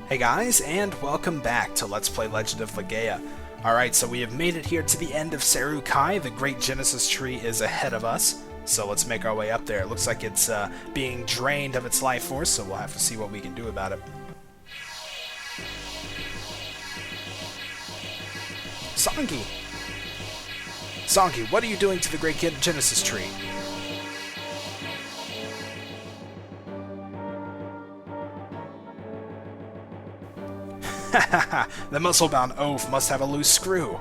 Hey guys, and welcome back to Let's Play Legend of Legaia. Alright, so we have made it here to the end of Seru-Kai. The Great Genesis Tree is ahead of us, so let's make our way up there. It looks like it's being drained of its life force, so we'll have to see what we can do about it. Songi! Songi, what are you doing to the Great Genesis Tree? The muscle-bound oaf must have a loose screw.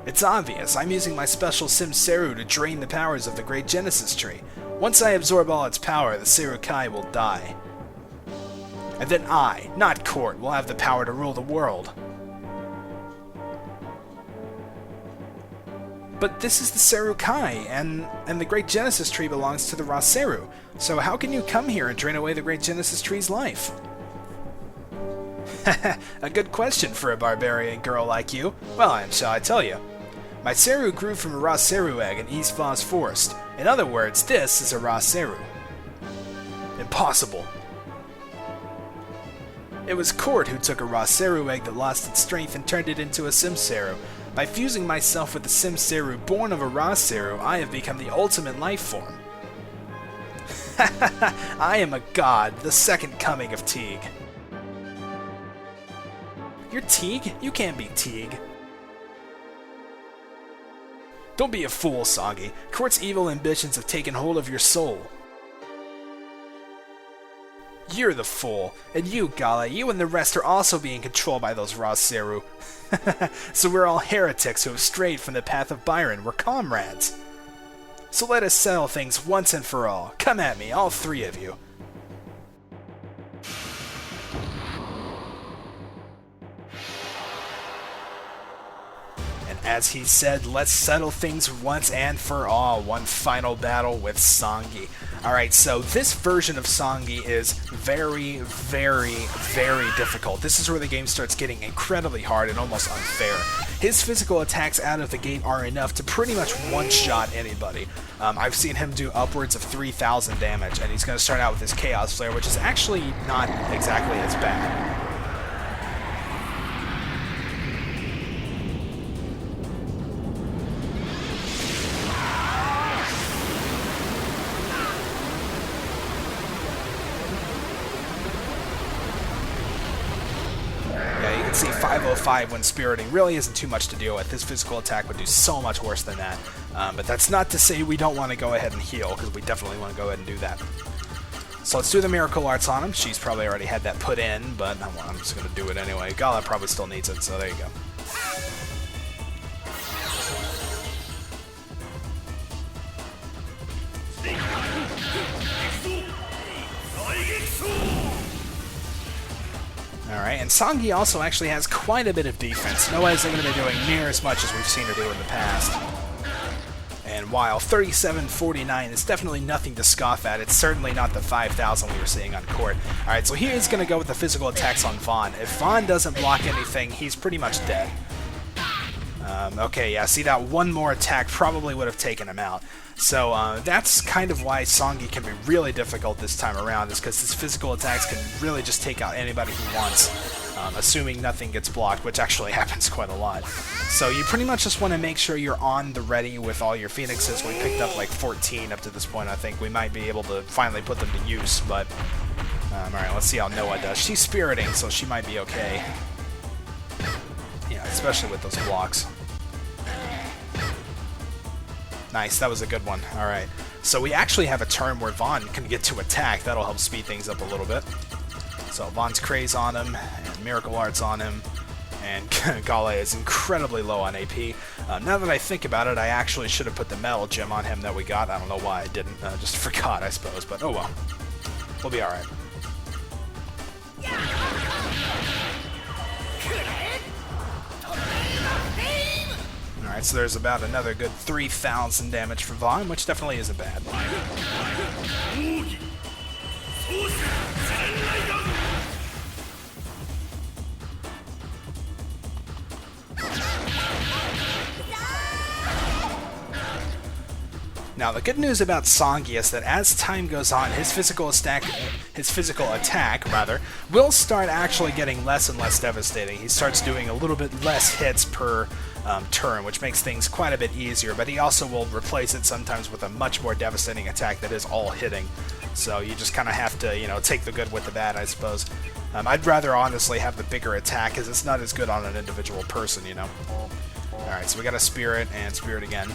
It's obvious. I'm using my special Sim Seru to drain the powers of the Great Genesis Tree. Once I absorb all its power, the Seru-Kai will die. And then I, not Court, will have the power to rule the world. But this is the Seru-Kai, and the Great Genesis Tree belongs to the Seru. So how can you come here and drain away the Great Genesis Tree's life? A good question for a barbarian girl like you. Well, and shall I tell you? My Seru grew from a Seru egg in East Voss Forest. In other words, this is a Seru. Impossible. It was Court who took a Seru egg that lost its strength and turned it into a Sim Seru. By fusing myself with the Sim Seru born of a Seru, I have become the ultimate life form. I am a god, the second coming of Teague. You're Teague? You can't be Teague. Don't be a fool, Songi. Court's evil ambitions have taken hold of your soul. You're the fool. And you, Gala, you and the rest are also being controlled by those Seru. So we're all heretics who have strayed from the path of Byron. We're comrades. So let us settle things once and for all. Come at me, all three of you. As he said, let's settle things once and for all. One final battle with Songi. Alright, so this version of Songi is very, very, very difficult. This is where the game starts getting incredibly hard and almost unfair. His physical attacks out of the gate are enough to pretty much one-shot anybody. I've seen him do upwards of 3,000 damage, and he's going to start out with his Chaos Flare, which is actually not exactly as bad. See, 505 when spiriting really isn't too much to deal with. His physical attack would do so much worse than that. But that's not to say we don't want to go ahead and heal, because we definitely want to go ahead and do that. So let's do the Miracle Arts on him. She's probably already had that put in, but I'm just going to do it anyway. Gala probably still needs it, so there you go. Alright, and Songi also actually has quite a bit of defense. No way is going to be doing near as much as we've seen her do in the past. And while 3749 is definitely nothing to scoff at, it's certainly not the 5,000 we were seeing on Court. Alright, so he is going to go with the physical attacks on Vaughn. If Vaughn doesn't block anything, he's pretty much dead. Okay, yeah, see, that one more attack probably would have taken him out. So that's kind of why Songi can be really difficult this time around, is because his physical attacks can really just take out anybody he wants, assuming nothing gets blocked, which actually happens quite a lot. So you pretty much just want to make sure you're on the ready with all your Phoenixes. We picked up like 14 up to this point. I think we might be able to finally put them to use, but alright, let's see how Noah does. She's spiriting, so she might be okay. Yeah, especially with those blocks. Nice, that was a good one. Alright. So we actually have a turn where Vaughn can get to attack. That'll help speed things up a little bit. So Vaughn's Craze on him, and Miracle Arts on him, and Gale is incredibly low on AP. Now that I think about it, I actually should have put the Metal Gem on him that we got. I don't know why I didn't. Just forgot, I suppose, but oh well. We'll be alright. Alright, so there's about another good 3,000 damage for Vaughn, which definitely isn't bad. Now, the good news about Songi is that as time goes on, his physical attack, will start actually getting less and less devastating. He starts doing a little bit less hits per turn, which makes things quite a bit easier, but he also will replace it sometimes with a much more devastating attack that is all hitting. So you just kind of have to, you know, take the good with the bad, I suppose. I'd rather honestly have the bigger attack, because it's not as good on an individual person, you know. Alright, so we got a Spirit, and Spirit again.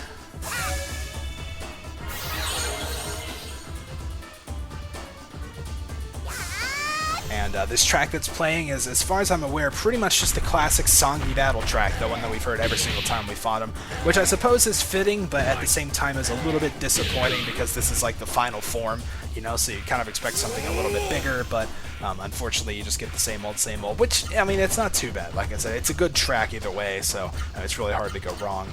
And this track that's playing is, as far as I'm aware, pretty much just the classic Songi battle track, the one that we've heard every single time we fought him, which I suppose is fitting, but at the same time is a little bit disappointing because this is like the final form, you know, so you kind of expect something a little bit bigger, but unfortunately you just get the same old, which, I mean, it's not too bad. Like I said, it's a good track either way, so it's really hard to go wrong.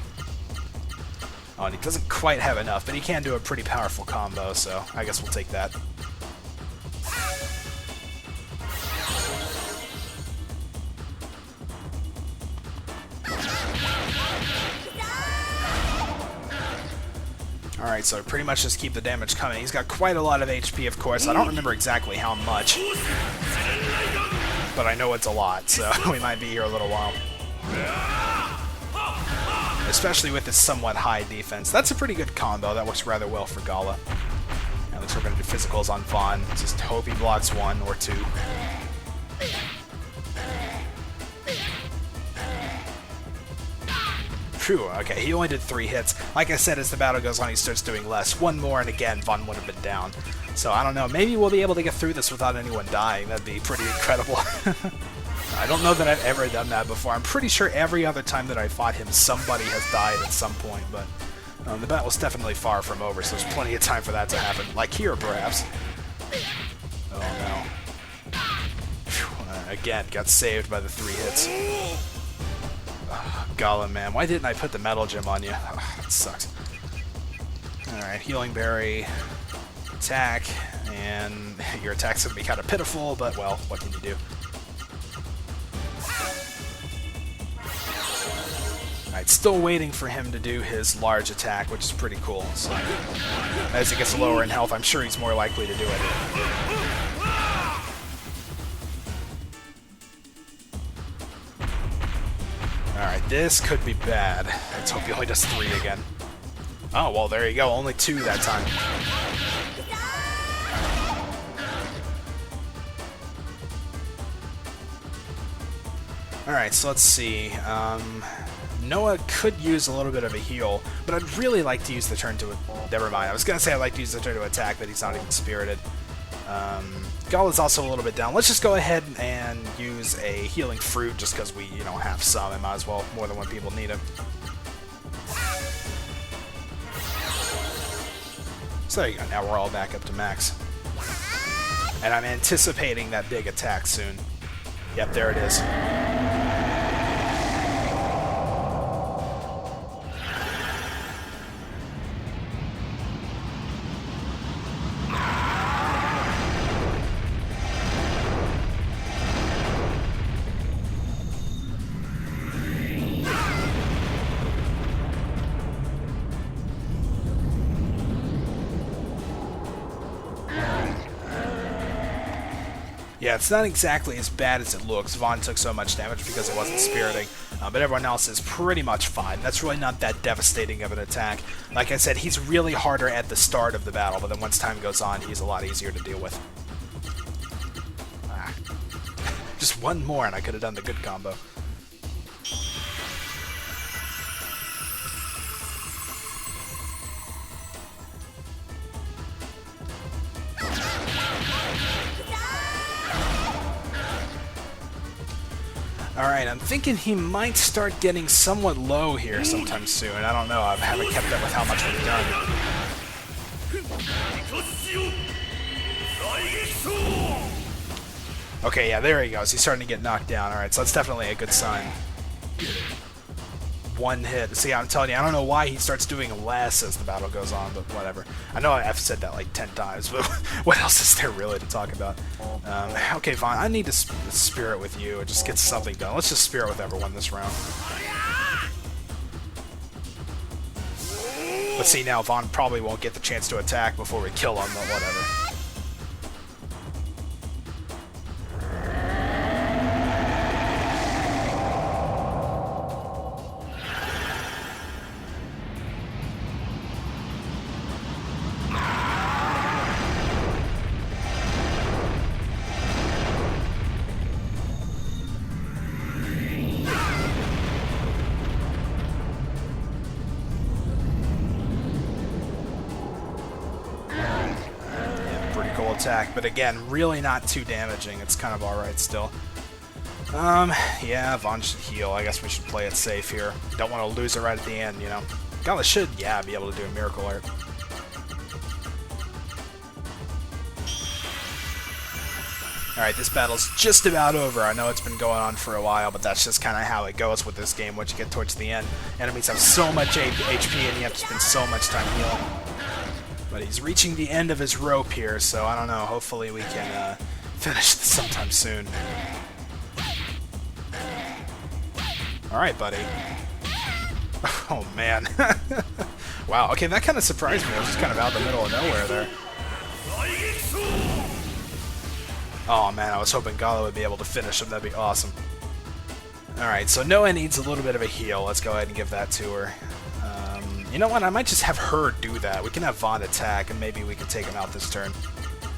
Oh, and he doesn't quite have enough, but he can do a pretty powerful combo, so I guess we'll take that. Alright, so pretty much just keep the damage coming. He's got quite a lot of HP, of course. I don't remember exactly how much, but I know it's a lot, so we might be here a little while. Especially with his somewhat high defense. That's a pretty good combo. That works rather well for Gala. Now looks like we're going to do physicals on Vaughn. Just hope he blocks 1 or 2. Phew, okay, he only did 3 hits. Like I said, as the battle goes on, he starts doing less. 1 more, and again, Vaughn would have been down. So, I don't know, maybe we'll be able to get through this without anyone dying. That'd be pretty incredible. I don't know that I've ever done that before. I'm pretty sure every other time that I fought him, somebody has died at some point, but the battle's definitely far from over, so there's plenty of time for that to happen. Like here, perhaps. Oh, no. Phew, again, got saved by the 3 hits. Gala, man, why didn't I put the Metal Gem on you? Oh, that sucks. Alright, Healing Berry, attack, and your attack's gonna be kind of pitiful, but, well, what can you do? Alright, still waiting for him to do his large attack, which is pretty cool. So, as he gets lower in health, I'm sure he's more likely to do it. Alright, this could be bad. Let's hope he only does 3 again. Oh, well, there you go. Only 2 that time. Alright, so let's see. Noah could use a little bit of a heal, but I'd really like to use the turn to... Never mind. I was going to say I'd like to use the turn to attack, but he's not even spirited. Gala's also a little bit down. Let's just go ahead and use a healing fruit just because we, you know, have some and might as well more than one people need it. So there you go. Now we're all back up to max. And I'm anticipating that big attack soon. Yep, there it is. Yeah, it's not exactly as bad as it looks. Vaughn took so much damage because it wasn't spiriting, but everyone else is pretty much fine. That's really not that devastating of an attack. Like I said, he's really harder at the start of the battle, but then once time goes on, he's a lot easier to deal with. Ah. Just 1 more and I could have done the good combo. Alright, I'm thinking he might start getting somewhat low here sometime soon. I don't know, I haven't kept up with how much we've done. Okay, yeah, there he goes. He's starting to get knocked down. Alright, so that's definitely a good sign. 1 hit. See, I'm telling you, I don't know why he starts doing less as the battle goes on, but whatever. I know I've said that like 10 times, but what else is there really to talk about? Okay, fine. I need to spirit with you and just get something done. Let's just spirit with everyone this round. Let's see now, Vaughn probably won't get the chance to attack before we kill him, but whatever. Attack, but again, really not too damaging. It's kind of alright still. Yeah, Vaughn should heal. I guess we should play it safe here. Don't want to lose it right at the end, you know. Gala should, yeah, be able to do a Miracle Art. Alright, this battle's just about over. I know it's been going on for a while, but that's just kind of how it goes with this game once you get towards the end. Enemies have so much HP and you have to spend so much time healing. But he's reaching the end of his rope here, so I don't know. Hopefully we can finish this sometime soon. Alright, buddy. Oh, man. Wow, okay, that kind of surprised me. I was just kind of out in the middle of nowhere there. Oh, man, I was hoping Gala would be able to finish him. That'd be awesome. Alright, so Noah needs a little bit of a heal. Let's go ahead and give that to her. You know what? I might just have her do that. We can have Vaughn attack, and maybe we can take him out this turn.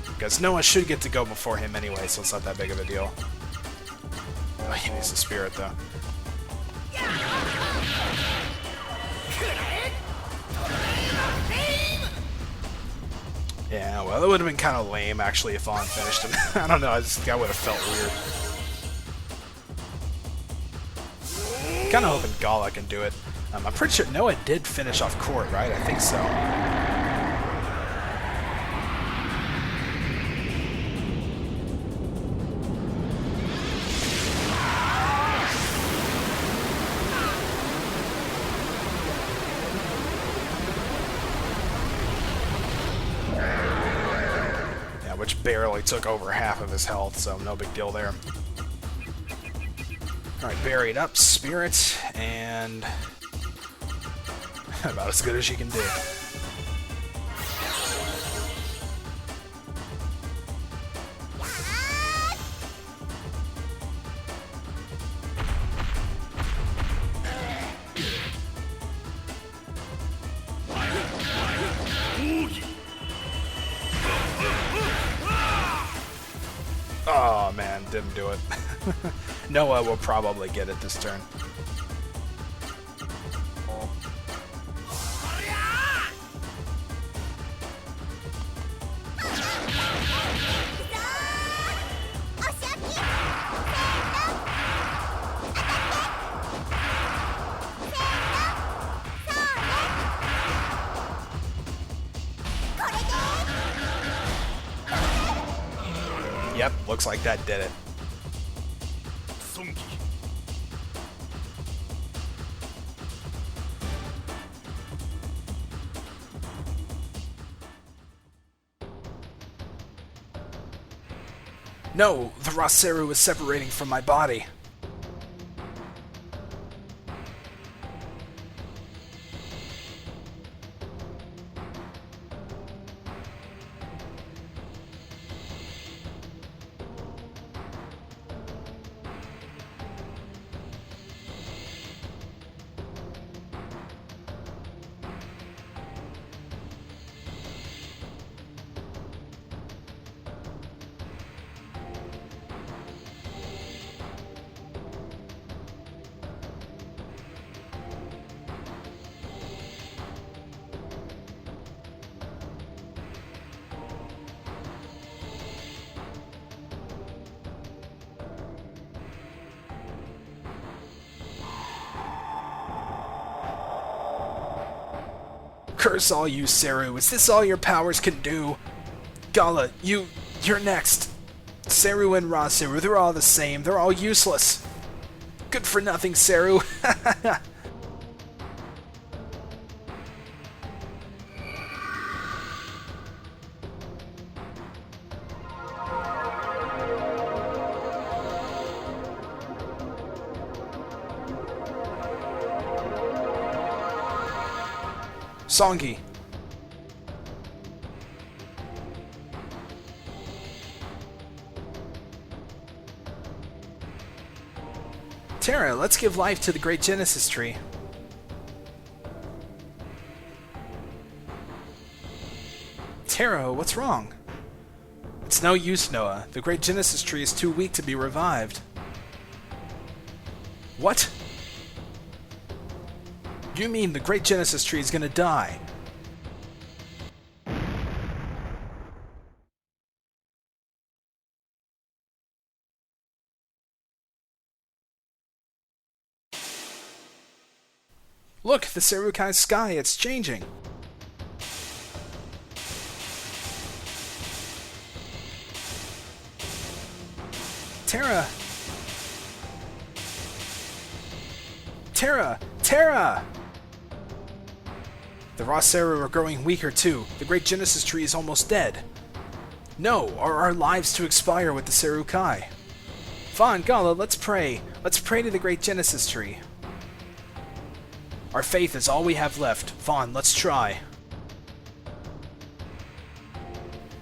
Because Noah should get to go before him anyway, so it's not that big of a deal. Oh, he needs the spirit, though. Yeah, well, it would have been kind of lame, actually, if Vaughn finished him. I don't know, that would have felt weird. Kind of hoping Gala can do it. I'm pretty sure Noah did finish off Court, right? I think so. Yeah, which barely took over half of his health, so no big deal there. Alright, buried up, spirit, and about as good as you can do. Oh man, didn't do it. Noah will probably get it this turn. Yep, looks like that did it. Songi. No, the raw Seru is separating from my body. Curse all you, Seru. Is this all your powers can do? Gala, you're next. Seru and Ra Seru, they're all the same. They're all useless. Good for nothing, Seru. Songi. Terra, let's give life to the great Genesis tree. Terra, what's wrong? It's no use, Noah. The great Genesis tree is too weak to be revived. What? You mean the great Genesis tree is gonna die? Look, the Seru-Kai sky, it's changing. Terra! Terra! Terra! The raw Seru are growing weaker too. The great Genesis tree is almost dead. No, are our lives to expire with the Seru-Kai? Vaughn, Gala, let's pray. Let's pray to the great Genesis tree. Our faith is all we have left. Vaughn, let's try.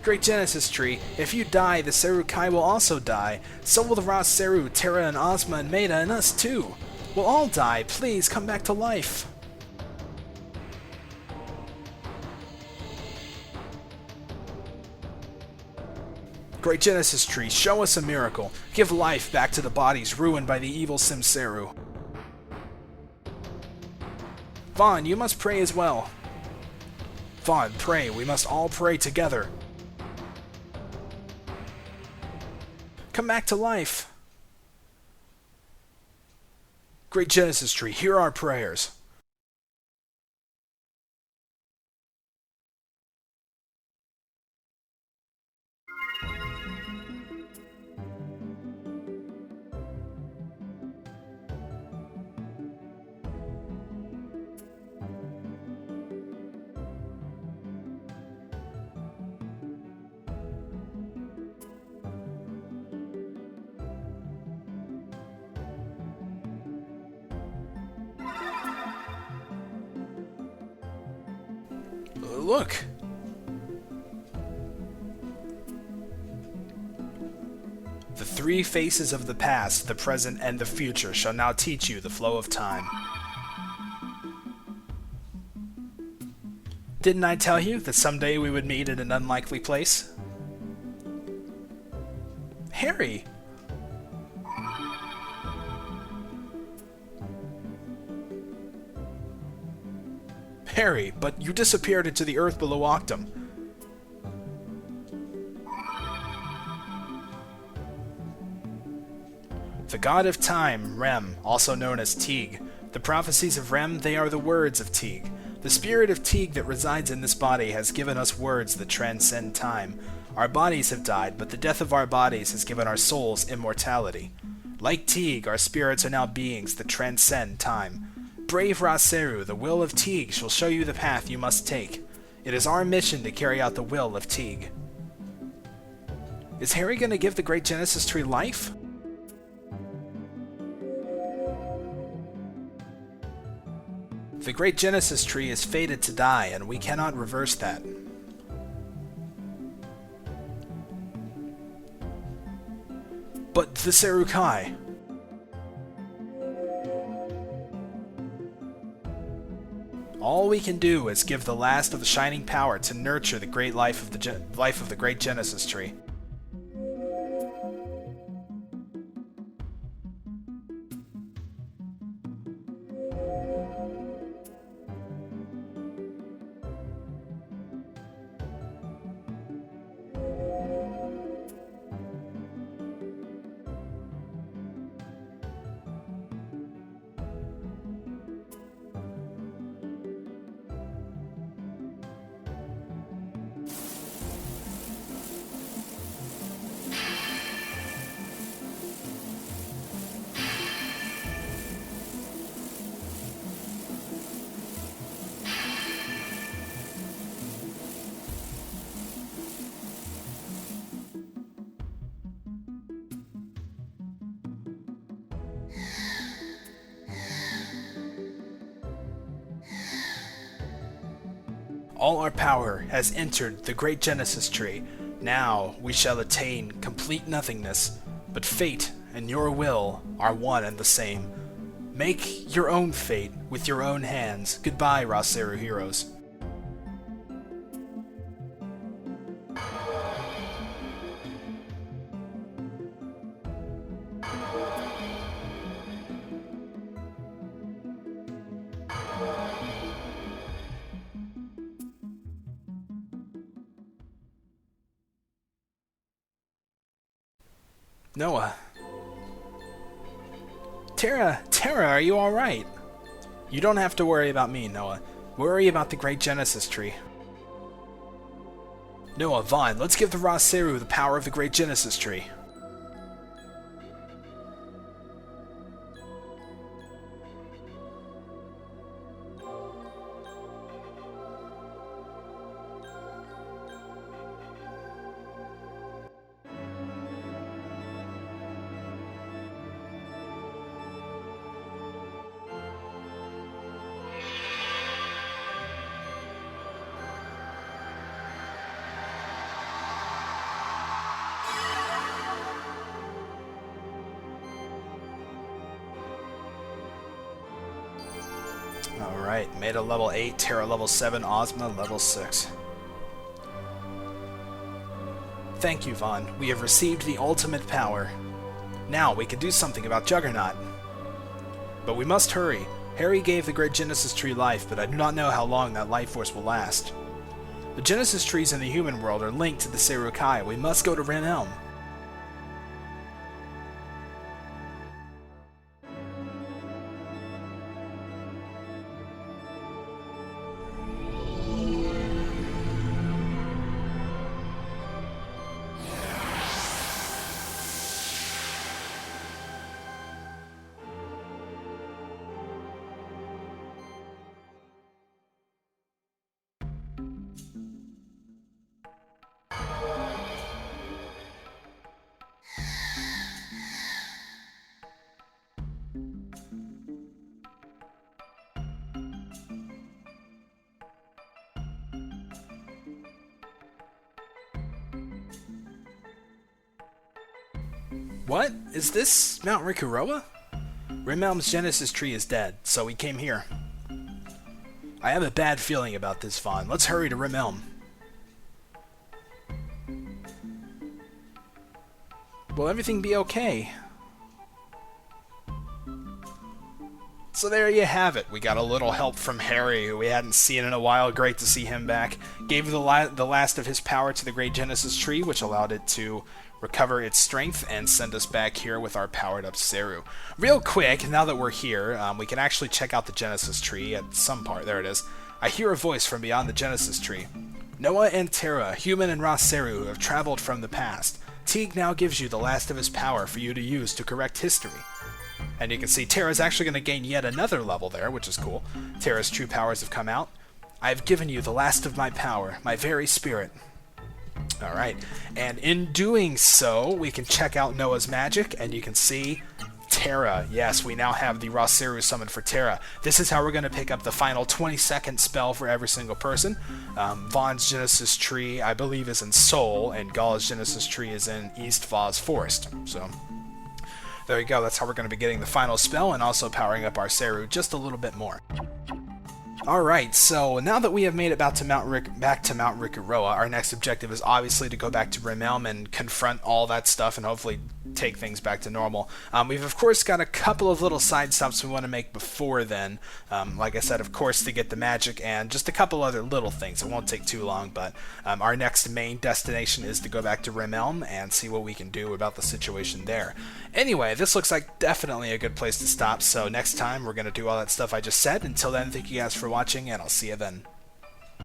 Great Genesis tree, if you die, the Seru-Kai will also die. So will the raw Seru, Terra and Ozma and Maida and us too. We'll all die. Please come back to life. Great Genesis tree, show us a miracle. Give life back to the bodies ruined by the evil Seru. Vaughn, you must pray as well. Vaughn, pray. We must all pray together. Come back to life. Great Genesis tree, hear our prayers. Look! The three faces of the past, the present, and the future shall now teach you the flow of time. Didn't I tell you that someday we would meet in an unlikely place? Harry! Harry, but you disappeared into the earth below Octum. The god of time, Rem, also known as Teague. The prophecies of Rem, they are the words of Teague. The spirit of Teague that resides in this body has given us words that transcend time. Our bodies have died, but the death of our bodies has given our souls immortality. Like Teague, our spirits are now beings that transcend time. Brave Raseru, the will of Teague shall show you the path you must take. It is our mission to carry out the will of Teague. Is Harry going to give the great Genesis tree life? The great Genesis tree is fated to die, and we cannot reverse that. But the Seru-Kai... All we can do is give the last of the shining power to nurture the great life of the great Genesis tree. All our power has entered the great Genesis tree. Now we shall attain complete nothingness, but fate and your will are one and the same. Make your own fate with your own hands. Goodbye, Seru heroes. Noah. Terra, are you alright? You don't have to worry about me, Noah. Worry about the great Genesis tree. Noah, Vaughn, let's give the Seru the power of the great Genesis tree. Alright, Maida level 8, Terra level 7, Ozma level 6. Thank you, Vaughn. We have received the ultimate power. Now we can do something about Juggernaut. But we must hurry. Harry gave the great Genesis tree life, but I do not know how long that life force will last. The Genesis trees in the human world are linked to the Seru-Kai. We must go to Ren Elm. What? Is this Mount Rikuroa? Rimelm's Genesis tree is dead, so we came here. I have a bad feeling about this, Vaughn. Let's hurry to Rimelm. Will everything be okay? So there you have it. We got a little help from Harry, who we hadn't seen in a while. Great to see him back. Gave the last of his power to the Great Genesis Tree, which allowed it to recover its strength and send us back here with our powered-up Seru. Real quick, now that we're here, we can actually check out the Genesis Tree at some part. There it is. I hear a voice from beyond the Genesis Tree. Noah and Terra, human and Seru, have traveled from the past. Teague now gives you the last of his power for you to use to correct history. And you can see Terra's actually going to gain yet another level there, which is cool. Terra's true powers have come out. I have given you the last of my power, my very spirit. Alright, and in doing so, we can check out Noah's magic, and you can see Terra. Yes, we now have the Seru summoned for Terra. This is how we're going to pick up the final 20-second spell for every single person. Vaughn's Genesis Tree, I believe, is in Seoul, and Gala's Genesis Tree is in East Vaz Forest. So there you go. That's how we're going to be getting the final spell and also powering up our Seru just a little bit more. Alright, so now that we have made it back to Mount Rikuroa, our next objective is obviously to go back to Rimelm and confront all that stuff and hopefully take things back to normal. We've of course got a couple of little side stops we want to make before then. Like I said, of course, to get the magic and just a couple other little things. It won't take too long, but our next main destination is to go back to Rimelm and see what we can do about the situation there. Anyway, this looks like definitely a good place to stop, so next time we're going to do all that stuff I just said. Until then, thank you guys for watching, and I'll see you then.